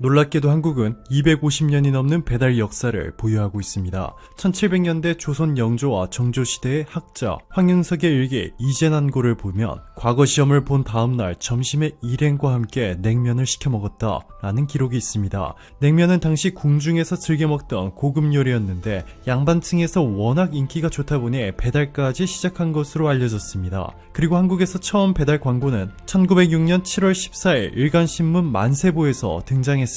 놀랍게도 한국은 250년이 넘는 배달 역사를 보유하고 있습니다. 1700년대 조선 영조와 정조 시대의 학자 황윤석의 일기 이재난고를 보면 과거 시험을 본 다음날 점심에 일행과 함께 냉면을 시켜 먹었다 라는 기록이 있습니다. 냉면은 당시 궁중에서 즐겨 먹던 고급 요리였는데 양반층에서 워낙 인기가 좋다 보니 배달까지 시작한 것으로 알려졌습니다. 그리고 한국에서 처음 배달 광고는 1906년 7월 14일 일간신문 만세보에서 등장했습니다.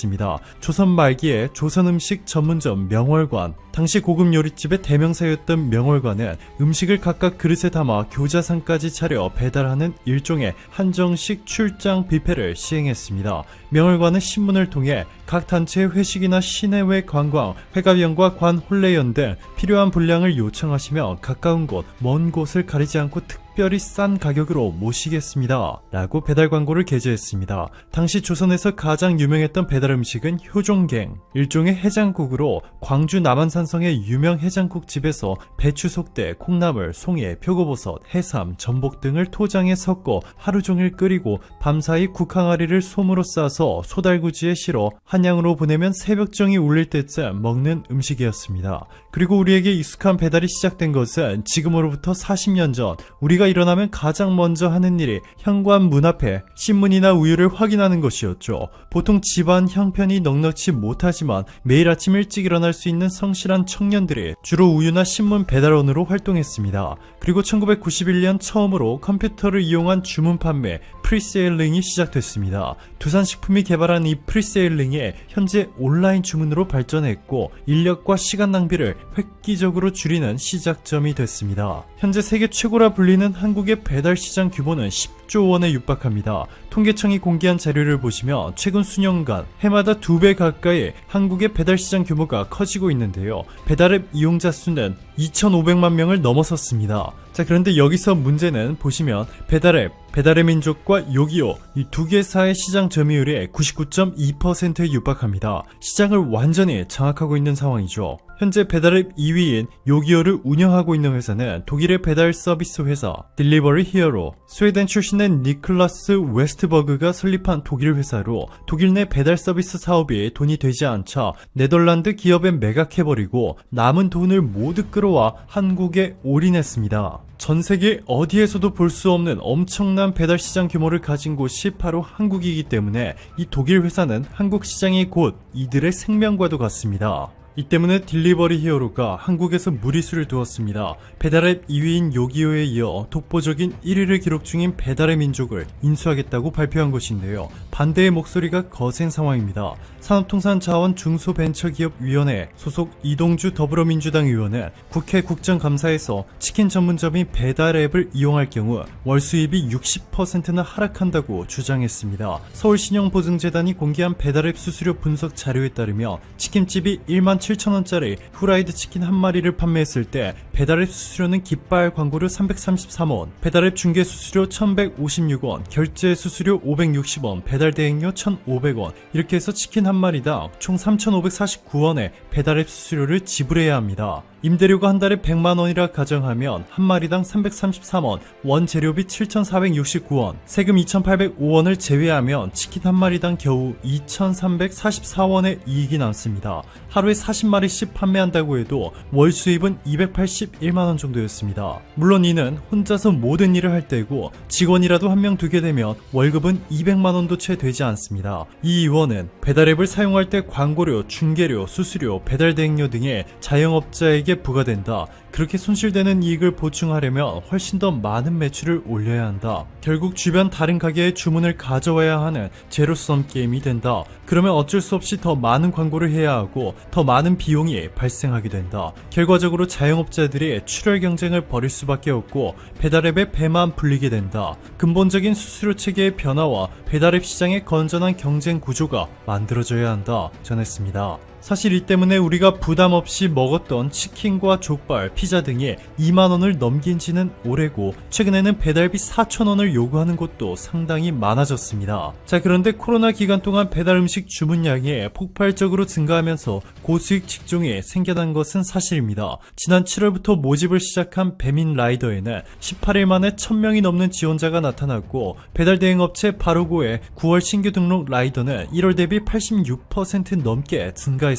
조선 말기에 조선음식 전문점 명월관, 당시 고급 요리집의 대명사였던 명월관은 음식을 각각 그릇에 담아 교자상까지 차려 배달하는 일종의 한정식 출장 뷔페를 시행했습니다. 명월관은 신문을 통해 각 단체의 회식이나 시내외 관광, 회가변과 관 혼례연 등 필요한 분량을 요청하시며 가까운 곳, 먼 곳을 가리지 않고 특별히 싼 가격으로 모시겠습니다 라고 배달 광고를 게재했습니다. 당시 조선에서 가장 유명했던 배달 음식은 효종갱, 일종의 해장국으로 광주 남한산성의 유명 해장국집에서 배추 속대, 콩나물, 송이, 표고버섯, 해삼, 전복 등을 토장에 섞어 하루 종일 끓이고 밤사이 국항아리를 솜으로 싸서 소달구지에 실어 한양으로 보내면 새벽정이 울릴 때쯤 먹는 음식이었습니다. 그리고 우리에게 익숙한 배달이 시작된 것은 지금으로부터 40년 전, 우리가 일어나면 가장 먼저 하는 일이 현관 문 앞에 신문이나 우유를 확인하는 것이었죠. 보통 집안 형편이 넉넉지 못하지만 매일 아침 일찍 일어날 수 있는 성실한 청년들이 주로 우유나 신문 배달원으로 활동했습니다. 그리고 1991년 처음으로 컴퓨터를 이용한 주문 판매 프리세일링이 시작됐습니다. 두산식품이 개발한 이 프리세일링이 현재 온라인 주문으로 발전했고 인력과 시간 낭비를 획기적으로 줄이는 시작점이 됐습니다. 현재 세계 최고라 불리는 한국의 배달 시장 규모는 10조 원에 육박합니다. 통계청이 공개한 자료를 보시면 최근 수년간 해마다 2배 가까이 한국의 배달 시장 규모가 커지고 있는데요. 배달앱 이용자 수는 2,500만 명을 넘어섰습니다. 자, 그런데 여기서 문제는 보시면 배달의 민족과 요기요 이 두 개사의 시장 점유율이 99.2%에 육박합니다. 시장을 완전히 장악하고 있는 상황이죠. 현재 배달앱 2위인 요기요를 운영하고 있는 회사는 독일의 배달 서비스 회사 딜리버리 히어로, 스웨덴 출신의 니클라스 웨스트버그가 설립한 독일 회사로 독일 내 배달 서비스 사업이 돈이 되지 않자 네덜란드 기업에 매각해버리고 남은 돈을 모두 끌어와 한국에 올인했습니다. 전 세계 어디에서도 볼 수 없는 엄청난 배달 시장 규모를 가진 곳이 바로 한국이기 때문에 이 독일 회사는 한국 시장이 곧 이들의 생명과도 같습니다. 이 때문에 딜리버리 히어로가 한국에서 무리수를 두었습니다. 배달앱 2위인 요기요에 이어 독보적인 1위를 기록 중인 배달의 민족을 인수하겠다고 발표한 것인데요. 반대의 목소리가 거센 상황입니다. 산업통상자원 중소벤처기업위원회 소속 이동주 더불어민주당 의원은 국회 국정감사에서 치킨 전문점이 배달앱을 이용할 경우 월 수입이 60%나 하락한다고 주장했습니다. 서울신용보증재단이 공개한 배달앱 수수료 분석 자료에 따르면 치킨집이 17,000원짜리 후라이드 치킨 한 마리를 판매했을 때 배달앱 수수료는 깃발 광고료 333원, 배달앱 중개 수수료 1,156원, 결제 수수료 560원, 배달 대행료 1,500원, 이렇게 해서 치킨 한 마리당 총 3,549원의 배달앱 수수료를 지불해야 합니다. 임대료가 한 달에 100만원이라 가정하면 한 마리당 333원, 원재료비 7,469원, 세금 2,805원을 제외하면 치킨 한 마리당 겨우 2,344원의 이익이 남습니다. 하루에 40마리씩 판매한다고 해도 월 수입은 281만원 정도였습니다. 물론 이는 혼자서 모든 일을 할 때고 직원이라도 한 명 두게 되면 월급은 200만원도 채 되지 않습니다. 이 의원은 배달앱을 사용할 때 광고료, 중개료, 수수료, 배달 대행료 등의 자영업자에게 부과된다. 그렇게 손실되는 이익을 보충하려면 훨씬 더 많은 매출을 올려야 한다. 결국 주변 다른 가게의 주문을 가져와야 하는 제로섬 게임이 된다. 그러면 어쩔 수 없이 더 많은 광고를 해야 하고 더 많은 비용이 발생하게 된다. 결과적으로 자영업자들이 출혈 경쟁을 벌일 수밖에 없고 배달앱의 배만 불리게 된다. 근본적인 수수료 체계의 변화와 배달앱 시장의 건전한 경쟁 구조가 만들어져야 한다 전했습니다. 사실 이 때문에 우리가 부담 없이 먹었던 치킨과 족발, 피자 등이 2만원을 넘긴 지는 오래고, 최근에는 배달비 4,000원을 요구하는 곳도 상당히 많아졌습니다. 자, 그런데 코로나 기간 동안 배달 음식 주문량이 폭발적으로 증가하면서 고수익 직종이 생겨난 것은 사실입니다. 지난 7월부터 모집을 시작한 배민 라이더에는 18일 만에 1000명이 넘는 지원자가 나타났고, 배달 대행 업체 바로고의 9월 신규 등록 라이더는 1월 대비 86% 넘게 증가했습니다.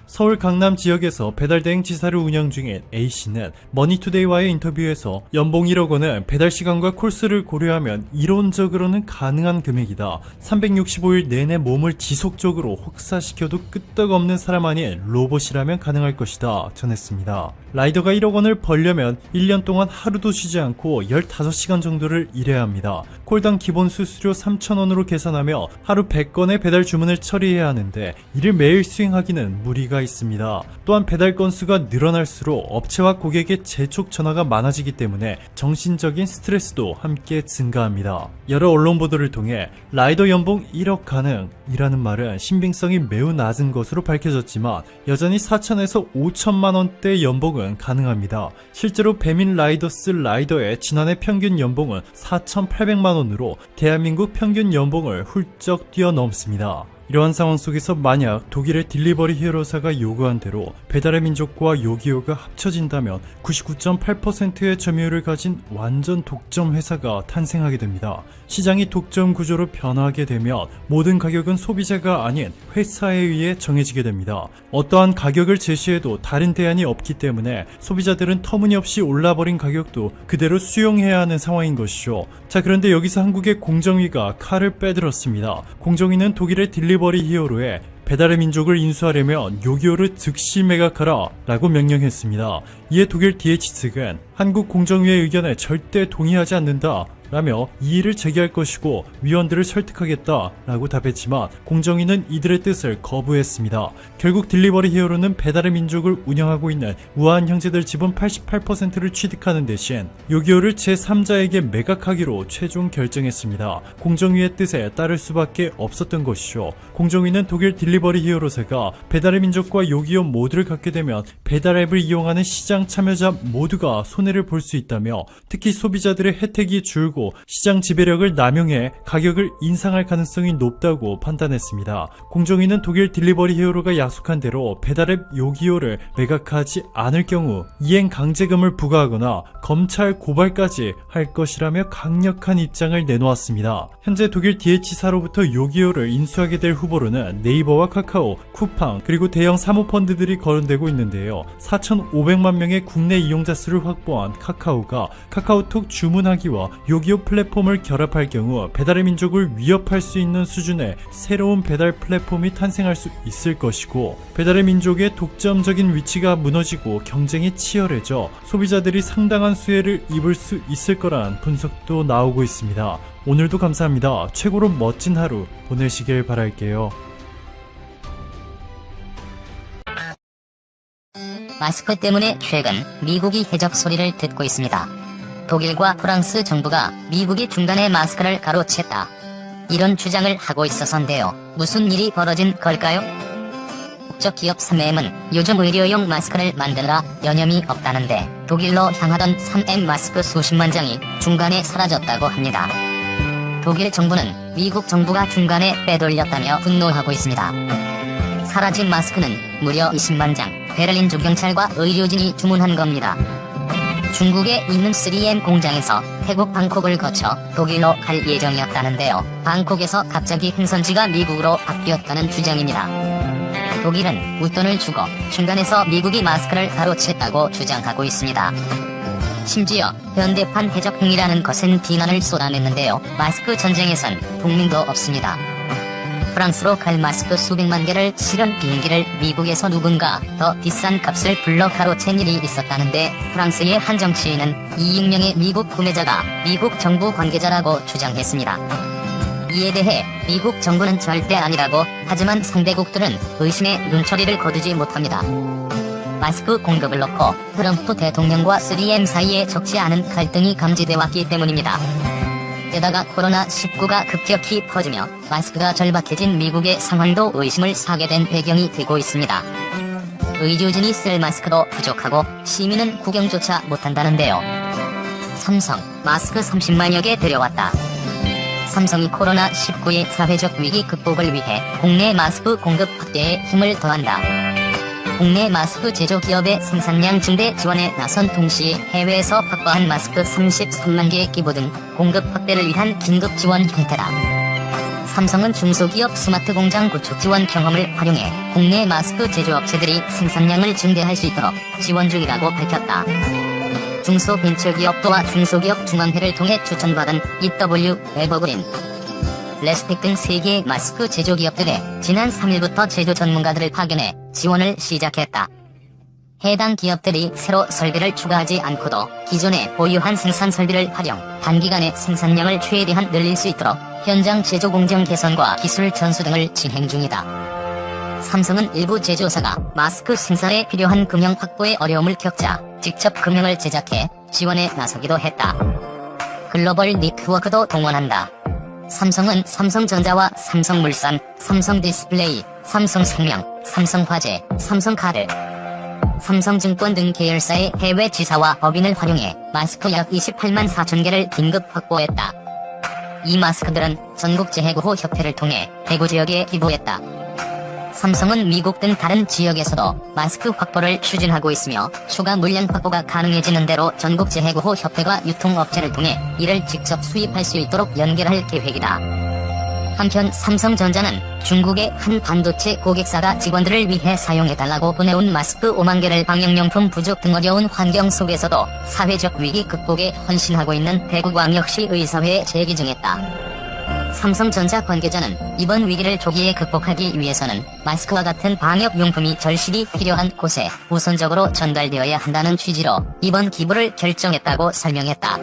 서울 강남 지역에서 배달 대행 지사를 운영 중인 A씨는 머니투데이와의 인터뷰에서 연봉 1억 원은 배달 시간과 콜수를 고려하면 이론적으로는 가능한 금액이다. 365일 내내 몸을 지속적으로 혹사시켜도 끄떡없는 사람 아닌 로봇이라면 가능할 것이다 전했습니다. 라이더가 1억 원을 벌려면 1년 동안 하루도 쉬지 않고 15시간 정도를 일해야 합니다. 콜당 기본 수수료 3,000원으로 계산하며 하루 100건의 배달 주문을 처리해야 하는데, 이를 매일 수행하기는 무리가 있습니다. 또한 배달 건수가 늘어날수록 업체와 고객의 재촉 전화가 많아지기 때문에 정신적인 스트레스도 함께 증가합니다. 여러 언론 보도를 통해 라이더 연봉 1억 가능이라는 말은 신빙성이 매우 낮은 것으로 밝혀졌지만, 여전히 4천에서 5천만 원대 연봉은 가능합니다. 실제로 배민 라이더스 라이더의 지난해 평균 연봉은 4,800만 원으로 대한민국 평균 연봉을 훌쩍 뛰어넘습니다. 이러한 상황 속에서 만약 독일의 딜리버리 히어로사가 요구한 대로 배달의 민족과 요기요가 합쳐진다면 99.8%의 점유율을 가진 완전 독점 회사가 탄생하게 됩니다. 시장이 독점 구조로 변화하게 되면 모든 가격은 소비자가 아닌 회사에 의해 정해지게 됩니다. 어떠한 가격을 제시해도 다른 대안이 없기 때문에 소비자들은 터무니없이 올라버린 가격도 그대로 수용해야 하는 상황인 것이죠. 자, 그런데 여기서 한국의 공정위가 칼을 빼들었습니다. 공정위는 독일의 딜리버리 히어로에 배달의 민족을 인수하려면 요기요를 즉시 매각하라 라고 명령했습니다. 이에 독일 DH 측은 한국 공정위의 의견에 절대 동의하지 않는다 라며 이의를 제기할 것이고 위원들을 설득하겠다 라고 답했지만, 공정위는 이들의 뜻을 거부했습니다. 결국 딜리버리 히어로는 배달의 민족을 운영하고 있는 우아한 형제들 지분 88%를 취득하는 대신 요기요를 제3자에게 매각하기로 최종 결정했습니다. 공정위의 뜻에 따를 수밖에 없었던 것이죠. 공정위는 독일 딜리버리 히어로사가 배달의 민족과 요기요 모두를 갖게 되면 배달 앱을 이용하는 시장 참여자 모두가 손해를 볼 수 있다며, 특히 소비자들의 혜택이 줄고 시장 지배력을 남용해 가격을 인상할 가능성이 높다고 판단했습니다. 공정위는 독일 딜리버리 히어로가 약속한 대로 배달앱 요기요를 매각하지 않을 경우 이행 강제금을 부과하거나 검찰 고발까지 할 것이라며 강력한 입장을 내놓았습니다. 현재 독일 DH사로부터 요기요를 인수하게 될 후보로는 네이버와 카카오, 쿠팡, 그리고 대형 사모펀드들이 거론되고 있는데요. 4,500만 명의 국내 이용자 수를 확보한 카카오가 카카오톡 주문하기와 요기요 플랫폼을 결합할 경우 배달의 민족을 위협할 수 있는 수준의 새로운 배달 플랫폼이 탄생할 수 있을 것이고, 배달의 민족의 독점적인 위치가 무너지고 경쟁이 치열해져 소비자들이 상당한 수혜를 입을 수 있을 거란 분석도 나오고 있습니다. 오늘도 감사합니다. 최고로 멋진 하루 보내시길 바랄게요. 마스크 때문에 최근 미국이 해적 소리를 듣고 있습니다. 독일과 프랑스 정부가 미국이 중간에 마스크를 가로챘다, 이런 주장을 하고 있어서인데요. 무슨 일이 벌어진 걸까요? 국적 기업 3M은 요즘 의료용 마스크를 만드느라 여념이 없다는데 독일로 향하던 3M 마스크 수십만 장이 중간에 사라졌다고 합니다. 독일 정부는 미국 정부가 중간에 빼돌렸다며 분노하고 있습니다. 사라진 마스크는 무려 20만 장, 베를린 주경찰과 의료진이 주문한 겁니다. 중국에 있는 3M 공장에서 태국 방콕을 거쳐 독일로 갈 예정이었다는데요. 방콕에서 갑자기 행선지가 미국으로 바뀌었다는 주장입니다. 독일은 웃돈을 주고 중간에서 미국이 마스크를 가로챘다고 주장하고 있습니다. 심지어 현대판 해적 행위라는 것은 비난을 쏟아냈는데요. 마스크 전쟁에선 국민도 없습니다. 프랑스로 갈 마스크 수백만 개를 실은 비행기를 미국에서 누군가 더 비싼 값을 불러 가로챈 일이 있었다는데, 프랑스의 한 정치인은 이 익명의 미국 구매자가 미국 정부 관계자라고 주장했습니다. 이에 대해 미국 정부는 절대 아니라고 하지만 상대국들은 의심의 눈초리를 거두지 못합니다. 마스크 공급을 놓고 트럼프 대통령과 3M 사이에 적지 않은 갈등이 감지돼 왔기 때문입니다. 게다가 코로나19가 급격히 퍼지며 마스크가 절박해진 미국의 상황도 의심을 사게 된 배경이 되고 있습니다. 의료진이 쓸 마스크도 부족하고 시민은 구경조차 못한다는데요. 삼성, 마스크 30만여 개 들여왔다. 삼성이 코로나19의 사회적 위기 극복을 위해 국내 마스크 공급 확대에 힘을 더한다. 국내 마스크 제조 기업의 생산량 증대 지원에 나선 동시에 해외에서 확보한 마스크 33만 개 기부 등 공급 확대를 위한 긴급 지원 형태다. 삼성은 중소기업 스마트 공장 구축 지원 경험을 활용해 국내 마스크 제조업체들이 생산량을 증대할 수 있도록 지원 중이라고 밝혔다. 중소벤처기업부와 중소기업 중앙회를 통해 추천받은 EW, 에버그린, 레스텍 등 3개의 마스크 제조기업들에 지난 3일부터 제조 전문가들을 파견해 지원을 시작했다. 해당 기업들이 새로 설비를 추가하지 않고도 기존에 보유한 생산 설비를 활용, 단기간에 생산량을 최대한 늘릴 수 있도록 현장 제조 공정 개선과 기술 전수 등을 진행 중이다. 삼성은 일부 제조사가 마스크 생산에 필요한 금형 확보에 어려움을 겪자 직접 금형을 제작해 지원에 나서기도 했다. 글로벌 네트워크도 동원한다. 삼성은 삼성전자와 삼성물산, 삼성디스플레이, 삼성생명, 삼성화재, 삼성카드, 삼성증권 등 계열사의 해외 지사와 법인을 활용해 마스크 약 28만 4천 개를 긴급 확보했다. 이 마스크들은 전국재해구호 협회를 통해 대구 지역에 기부했다. 삼성은 미국 등 다른 지역에서도 마스크 확보를 추진하고 있으며 추가 물량 확보가 가능해지는 대로 전국재해구호 협회가 유통업체를 통해 이를 직접 수입할 수 있도록 연결할 계획이다. 한편 삼성전자는 중국의 한 반도체 고객사가 직원들을 위해 사용해달라고 보내온 마스크 5만 개를 방역용품 부족 등 어려운 환경 속에서도 사회적 위기 극복에 헌신하고 있는 대구광역시 의사회에 제기증했다. 삼성전자 관계자는 이번 위기를 조기에 극복하기 위해서는 마스크와 같은 방역용품이 절실히 필요한 곳에 우선적으로 전달되어야 한다는 취지로 이번 기부를 결정했다고 설명했다.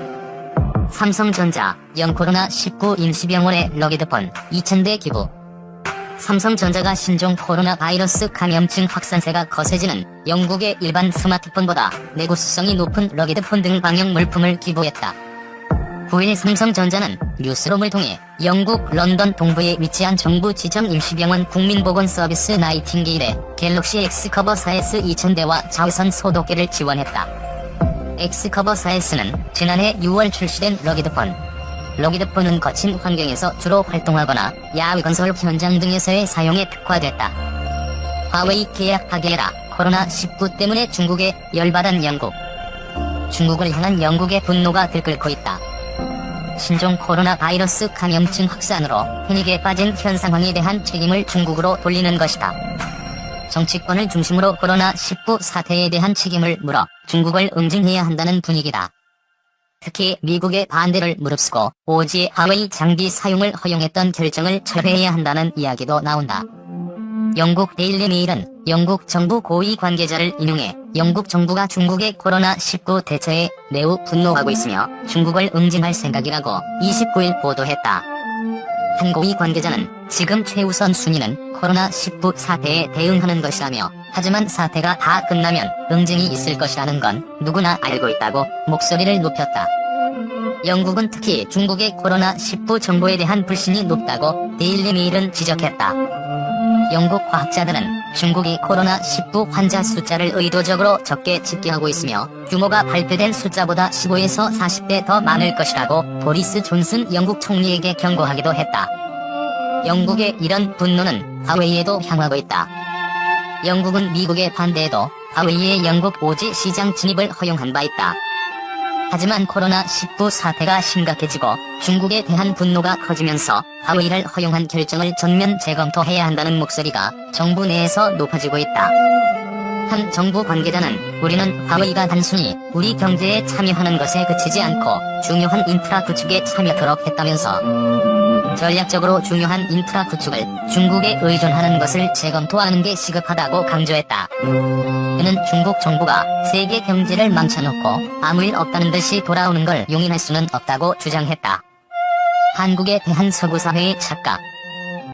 삼성전자, 영코로나19 임시병원에 러기드폰 2,000대 기부. 삼성전자가 신종 코로나 바이러스 감염증 확산세가 거세지는 영국의 일반 스마트폰보다 내구성이 높은 러기드폰 등 방역 물품을 기부했다. 9일 삼성전자는 뉴스롬을 통해 영국 런던 동부에 위치한 정부 지정 임시병원 국민보건서비스 나이팅게일에 갤럭시 X커버 4S 2000대와 자외선 소독기를 지원했다. X커버 4S는 지난해 6월 출시된 러기드폰. 러기드폰은 거친 환경에서 주로 활동하거나 야외 건설 현장 등에서의 사용에 특화됐다. 화웨이 계약 파기해라. 코로나19 때문에 중국에 열받은 영국. 중국을 향한 영국의 분노가 들끓고 있다. 신종 코로나 바이러스 감염증 확산으로 패닉에 빠진 현 상황에 대한 책임을 중국으로 돌리는 것이다. 정치권을 중심으로 코로나19 사태에 대한 책임을 물어 중국을 응징해야 한다는 분위기다. 특히 미국의 반대를 무릅쓰고 오지의 화웨이 장비 사용을 허용했던 결정을 철회해야 한다는 이야기도 나온다. 영국 데일리 메일은 영국 정부 고위 관계자를 인용해 영국 정부가 중국의 코로나19 대처에 매우 분노하고 있으며 중국을 응징할 생각이라고 29일 보도했다. 한 고위 관계자는 지금 최우선 순위는 코로나19 사태에 대응하는 것이라며 하지만 사태가 다 끝나면 응징이 있을 것이라는 건 누구나 알고 있다고 목소리를 높였다. 영국은 특히 중국의 코로나19 정보에 대한 불신이 높다고 데일리 메일은 지적했다. 영국 과학자들은 중국이 코로나19 환자 숫자를 의도적으로 적게 집계하고 있으며 규모가 발표된 숫자보다 15에서 40배 더 많을 것이라고 보리스 존슨 영국 총리에게 경고하기도 했다. 영국의 이런 분노는 화웨이에도 향하고 있다. 영국은 미국의 반대에도 화웨이의 영국 오지 시장 진입을 허용한 바 있다. 하지만 코로나19 사태가 심각해지고 중국에 대한 분노가 커지면서 화웨이를 허용한 결정을 전면 재검토해야 한다는 목소리가 정부 내에서 높아지고 있다. 한 정부 관계자는 우리는 화웨이가 단순히 우리 경제에 참여하는 것에 그치지 않고 중요한 인프라 구축에 참여하도록 했다면서 전략적으로 중요한 인프라 구축을 중국에 의존하는 것을 재검토하는 게 시급하다고 강조했다. 그는 중국 정부가 세계 경제를 망쳐놓고 아무 일 없다는 듯이 돌아오는 걸 용인할 수는 없다고 주장했다. 한국에 대한 서구사회의 착각,